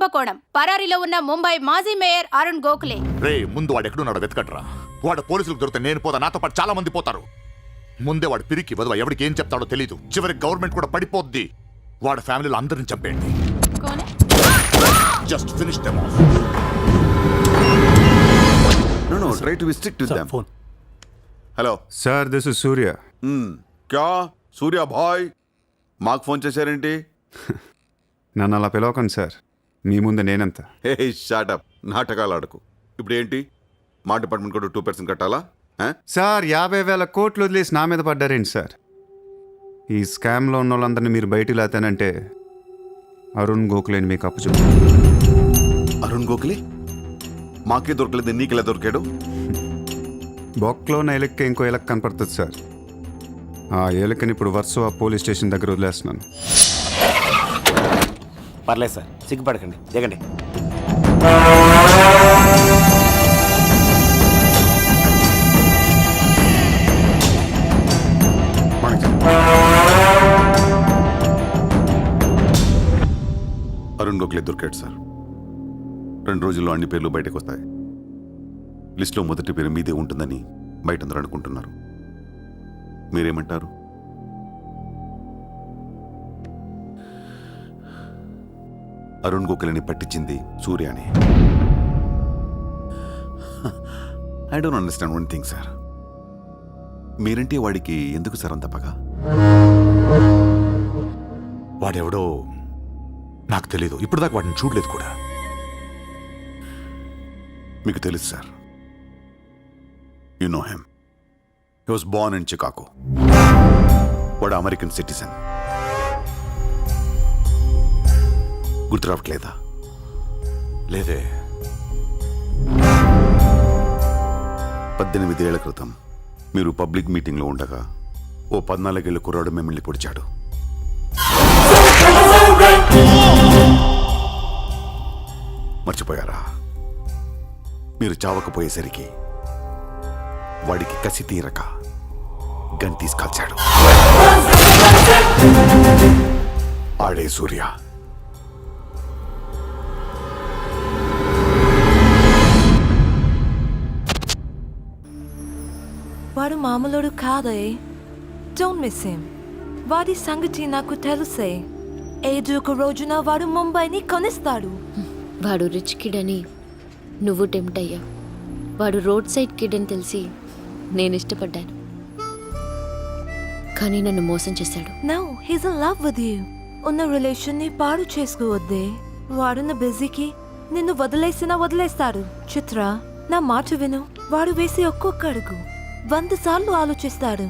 కుంభకోణం. పరారీలో ఉన్న ముంబై మాజీ మేయర్ అరుణ్ గోఖలే. రే ముందు వాడు ఎక్కడున్నాడో వెతకట్రా. వాడు పోలీసులకు దొరికితే నేను పోతా, నాతో పాటు చాలా మంది పోతారు. ముందే వాడు పిరికి వదవ, ఎవరికి ఏం చెప్తాడో తెలీదు. చివరికి గవర్నమెంట్ కూడా పడిపోద్ది. వాడి ఫ్యామిలీలో అందరిని చంపేయండి. Just finish them of. No, try to be strict with them. Phone. Hello. Sir, this is Surya. क्या సూర్య భాయ్ మాకు ఫోన్ చేశారేంటి? నన్ను అలా పిలవకండి సార్, మీ ముందు నేనంత. హే షాటప్, నాటకాలు ఆడకు. ఇప్పుడు ఏంటి, మా డిపార్ట్మెంట్ కూడా 2% కట్టాలా? సార్ 50,000 కోట్లు వదిలేసి నా మీద పడ్డారేంటి సార్? ఈ స్కామ్లో ఉన్న వాళ్ళందరినీ మీరు బయటికి లాతానంటే అరుణ్ గోఖలేని మీకు అప్పచెప్పు. అరుణ్ గోఖలే మాకే దొరకలేదు, నీకెలా దొరికాడు? బొక్కలో ఉన్న ఎలక్కి ఇంకో ఎలక్ కనపడుతుంది సార్. ఆ ఎలకని ఇప్పుడు వర్సో ఆ పోలీస్ స్టేషన్ దగ్గర వదిలేస్తున్నాను. పర్లేదు సార్, సిగ్గుపడకండి, దిగండి. అరుణ్ గోఖలే దొరికాడు సార్. 2 రోజుల్లో అన్ని పేర్లు బయటకు వస్తాయి. లిస్టులో మొదటి పేరు మీదే ఉంటుందని బయట అందరూ అనుకుంటున్నారు. మీరేమంటారు? అరుణ్ గోఖలేని పట్టించింది సూర్యాని. I don't understand one thing sir. మీరంటే వాడికి ఎందుకు సార్ అంత పగ? వాడెవడో నాకు తెలీదు, ఇప్పుడు దాకా వాడిని చూడలేదు కూడా. మీకు తెలుసు sir. You know him. He was Born in Chicago. వాడు అమెరికన్ సిటిజన్. గుర్తు రావట్లేదా? లేదే. 18 ఏళ్ల క్రితం మీరు పబ్లిక్ మీటింగ్లో ఉండగా ఓ 14 ఏళ్ల కుర్రాడు మిమ్మల్ని పొడిచాడు. మర్చిపోయారా? మీరు చావకపోయేసరికి వాడికి కసి తీరక గన్ తీసుకాల్చాడు. ఆడే సూర్య. వాడు మామూలుడు కాదే. Don't miss him. వాడి సంగతి నాకు తెలుసే. ఏదో ఒక రోజున వాడు ముంబైని కొనిస్తాడు. వాడు రిచ్ కిడ్ అని నువ్వు టెంప్ట్ అయ్యా. వాడు రోడ్ సైడ్ కిడ్ అని తెలిసి నేను ఇష్టపడ్డాను, కానీ నన్ను మోసం చేశాడు. No, he's in love with you. ఉన్న రిలేషన్ ని పాడు చేసుకోవద్దే. వాడున్న బిజీకి నిన్ను వదిలేస్తాడు. చిత్ర, నా మాట విను. వాడు వేసి ఒక్కొక్క అడుగు 100 సార్లు ఆలోచిస్తాడు.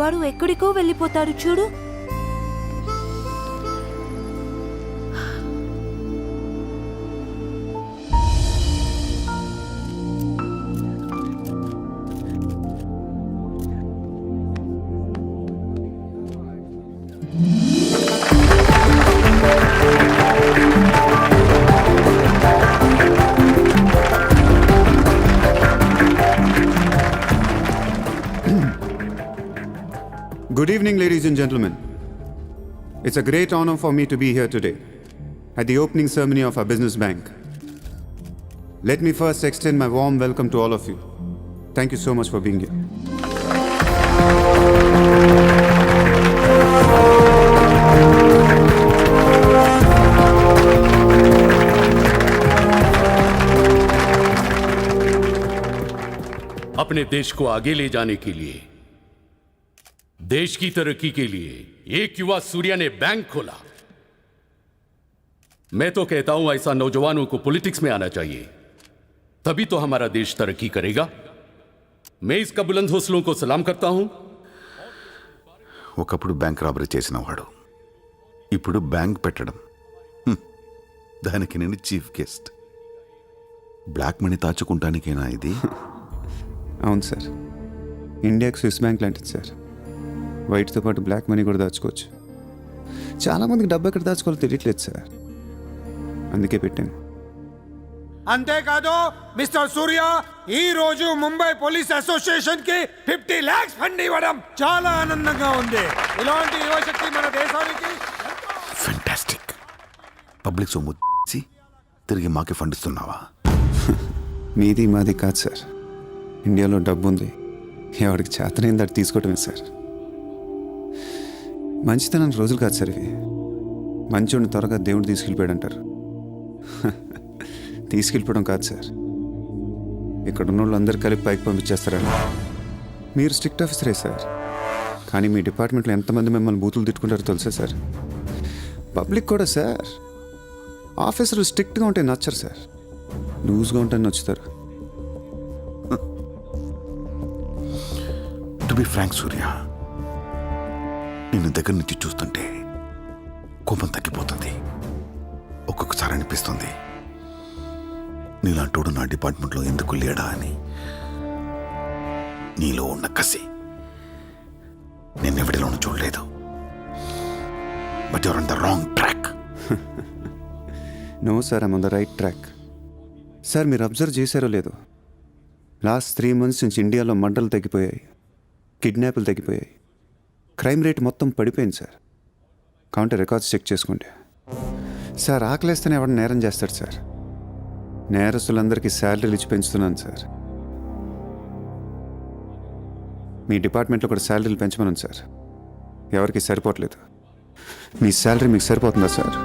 వాడు ఎక్కడికో వెళ్ళిపోతాడు చూడు. Good evening, ladies and gentlemen. It's a great honor for me to be here today at the opening ceremony of our business bank. Let me first extend my warm welcome to all of you. Thank you so much for being here. अपने देश को आगे ले जाने के लिए, देश की तरक्की के लिए एक युवा सूर्या ने बैंक खोला. मैं तो कहता हूं ऐसा नौजवानों को पॉलिटिक्स में आना चाहिए, तभी तो हमारा देश तरक्की करेगा. मैं इसका बुलंद हौसलों को सलाम करता हूं. ఒకప్పుడు బ్యాంక్ రాబరీ చేసిన వాడు ఇప్పుడు బ్యాంక్ పెట్టడం, దానికి నేను చీఫ్ గెస్ట్. బ్లాక్ మనీ దాచుకుంటానికేనా ఇది? అవును సార్, ఇండియాకి స్విస్ బ్యాంక్ లాంటిది సార్. వైట్తో పాటు బ్లాక్ మనీ కూడా దాచుకోవచ్చు. చాలామందికి డబ్బు ఎక్కడ దాచుకోవాలో తెలియట్లేదు సార్, అందుకే పెట్టాను. అంతేకాదు మిస్టర్ సూర్య, ఈ రోజు ముంబై పోలీస్ అసోసియేషన్ కి 50 lakhs ఫండ్ ఇవ్వడం చాలా ఆనందంగా ఉంది. ఇలాంటి యువశక్తి మన దేశానికి ఫెంటాస్టిక్. పబ్లిక్ సొమ్ము తిరిగి మాకే ఫండ్ ఇస్తున్నావా? మీది మాది కాదు సార్. ఇండియాలో డబ్బు ఉంది, ఎవరికి చేతనైంది అది తీసుకోవటమే సార్. మంచితనానికి రోజులు కాదు సార్ ఇవి. మంచోడిని త్వరగా దేవుడు తీసుకెళ్ళిపోయాడు అంటారు. తీసుకెళ్ళిపోవడం కాదు సార్, ఇక్కడ ఉన్న వాళ్ళు అందరు కలిపి పైకి పంపించేస్తారా? మీరు స్ట్రిక్ట్ ఆఫీసరే సార్, కానీ మీ డిపార్ట్మెంట్లో ఎంతమంది మిమ్మల్ని బూతులు తిట్టుకుంటారో తెలుసా సార్? పబ్లిక్ కూడా సార్. ఆఫీసర్లు స్ట్రిక్ట్గా ఉంటే నచ్చరు సార్, లూజ్గా ఉంటే నచ్చుతారు. టు బి ఫ్రాంక్ సూర్య, నిన్ను దగ్గర నుంచి చూస్తుంటే కోపం తగ్గిపోతుంది. ఒక్కొక్కసారి అనిపిస్తుంది నీలాంటోడు నా డిపార్ట్మెంట్లో ఎందుకు లేడా అని. నీలో ఉన్న కసి నిన్నెవడిలోనూ చూడలేదు. But your on the wrong track. No sir, I'm on the right track. Sir మీరు అబ్జర్వ్ చేశారో లేదో, లాస్ట్ 3 months నుంచి ఇండియాలో మర్డర్లు తగ్గిపోయాయి, కిడ్నాపులు తగ్గిపోయాయి, క్రైమ్ రేట్ మొత్తం పడిపోయింది సార్. కావుంటే రికార్డ్స్ చెక్ చేసుకోండి సార్. ఆకలేస్తేనే ఎవడ నేరం చేస్తాడు సార్. నేరస్తులందరికీ శాలరీలు ఇచ్చి పెంచుతున్నాను సార్. మీ డిపార్ట్మెంట్లో కూడా శాలరీలు పెంచమన్నాను సార్, ఎవరికి సరిపోవట్లేదు. మీ శాలరీ మీకు సరిపోతుందా సార్?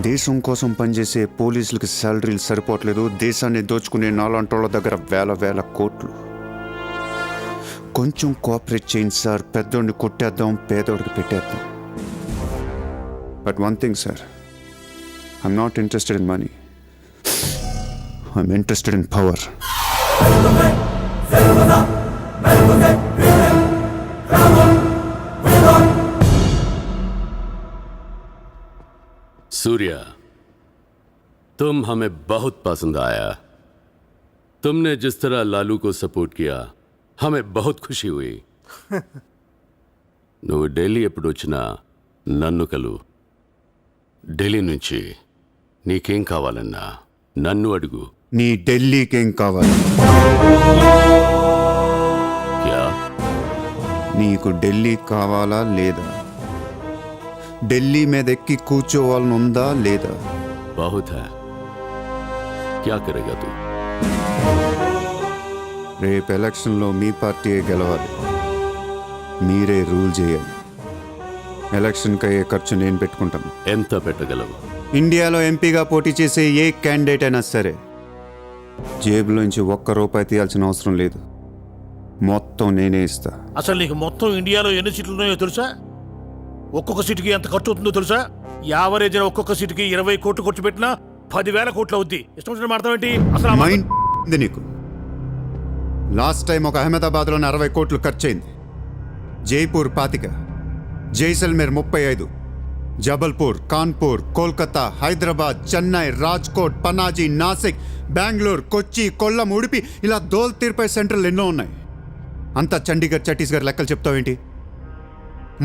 దేశం కోసం పనిచేసే పోలీసులకి శాలరీలు సరిపోవట్లేదు, దేశాన్ని దోచుకునే నాలాంటోళ్ళ దగ్గర వేల కోట్లు. కొంచెం కోఆపరేట్ చేయండి సార్, పెద్దోడిని కొట్టేద్దాం, పేదోడికి పెట్టేద్దాం. But one thing sir, I'm not interested in money, I'm interested in power. Surya, तुम हमें बहुत पसंद आया. तुमने जिस तरह लालू को सपोर्ट किया हमें बहुत खुशी हुई. నువ్వు ఢిల్లీ ఎప్పుడు వచ్చినా నన్ను కలు. ఢిల్లీ నుంచి నీకేం కావాలన్నా నన్ను అడుగు. నీ ఢిల్లీకేం కావాలి? క్యా? నీకు ఢిల్లీ కావాలా లేదా? ఢిల్లీ మీద ఎక్కి కూర్చోవాలని ఉందా లేదా? बहुत है. क्या करेगा तू? రేపు ఎలక్షన్లో మీ పార్టీయే గెలవాలి, మీరే రూల్ చేయాలి. ఎలక్షన్కి అయ్యే ఖర్చు నేను పెట్టుకుంటాను. ఎంత పెట్టగలవు? ఇండియాలో ఎంపీగా పోటీ చేసే ఏ క్యాండిడేట్ అయినా సరే జేబులోంచి ₹1 తీయాల్సిన అవసరం లేదు, మొత్తం నేనే ఇస్తా. అసలు నీకు మొత్తం ఇండియాలో ఎన్ని సీట్లు ఉన్నాయో తెలుసా? ఒక్కొక్క సీటుకి ఎంత ఖర్చు అవుతుందో తెలుసా? యావరేజ్ ఒక్కొక్క సీటుకి 20 కోట్లు ఖర్చు పెట్టినా 10,000 కోట్లు అవుద్ది. ఇష్టం వచ్చిన మాట్లాడేంటి అసలు? మైండ్ ఉంది నీకు? లాస్ట్ టైం ఒక అహ్మదాబాద్లోనే 60 కోట్లు ఖర్చయింది, జైపూర్ 25, జైసల్మేర్ 35, జబల్పూర్, కాన్పూర్, కోల్కతా, హైదరాబాద్, చెన్నై, రాజ్కోట్, పనాజీ, నాసిక్, బెంగళూరు, కొచ్చి, కొల్లం, ఉడిపి, ఇలా దోల్ తీర్పై సెంటర్లు ఎన్నో ఉన్నాయి. అంతా చండీగఢ్, ఛత్తీస్గఢ్ లెక్కలు చెప్తావేంటి?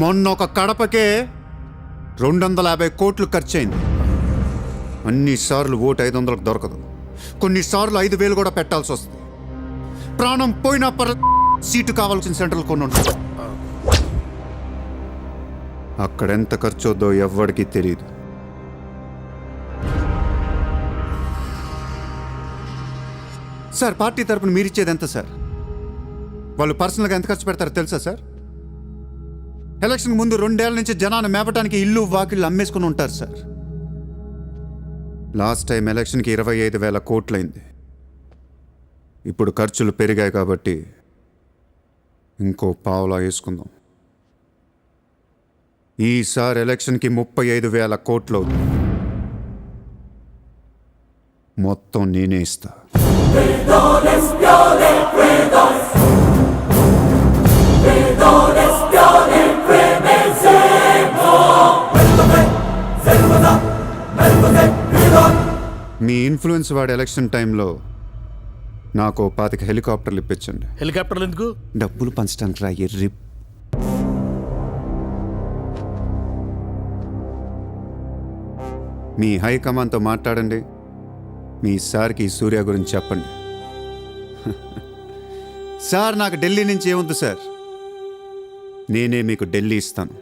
మొన్న ఒక కడపకే 250 కోట్లు ఖర్చయింది. అన్నిసార్లు ఓటు 500కు దొరకదు, కొన్నిసార్లు 5,000 కూడా పెట్టాల్సి వస్తుంది. ప్రాణం పోయినా సీటు కావాల్సిన సెంటర్లు కొన్ని ఉంటాయి. అక్కడెంత ఖర్చు అవుద్దో ఎవ్వడికి తెలియదు. సార్ పార్టీ తరపున మీరిచ్చేది ఎంత సార్? వాళ్ళు పర్సనల్గా ఎంత ఖర్చు పెడతారో తెలుసా సార్? ఎలక్షన్ ముందు 2 ఏళ్ల నుంచి జనాన్ని మేపటానికి ఇల్లు వాకిళ్ళు అమ్మేసుకుని ఉంటారు సార్. లాస్ట్ టైం ఎలక్షన్కి 25,000 కోట్లయింది. ఇప్పుడు ఖర్చులు పెరిగాయి కాబట్టి ఇంకో పావులా వేసుకుందాం. ఈసారి ఎలక్షన్కి 35,000 కోట్లు అవుతుంది, మొత్తం నేనే ఇస్తా. మీ ఇన్ఫ్లుయెన్స్ వాడి ఎలక్షన్ టైంలో నాకు 25 హెలికాప్టర్లు ఇప్పించండి. హెలికాప్టర్లు ఎందుకు? డబ్బులు పంచడానికి రా ఎర్రి. మీ హైకమాండ్తో మాట్లాడండి, మీ సార్కి సూర్య గురించి చెప్పండి. సార్ నాకు ఢిల్లీ నుంచి ఏమొద్దు సార్, నేనే మీకు ఢిల్లీ ఇస్తాను.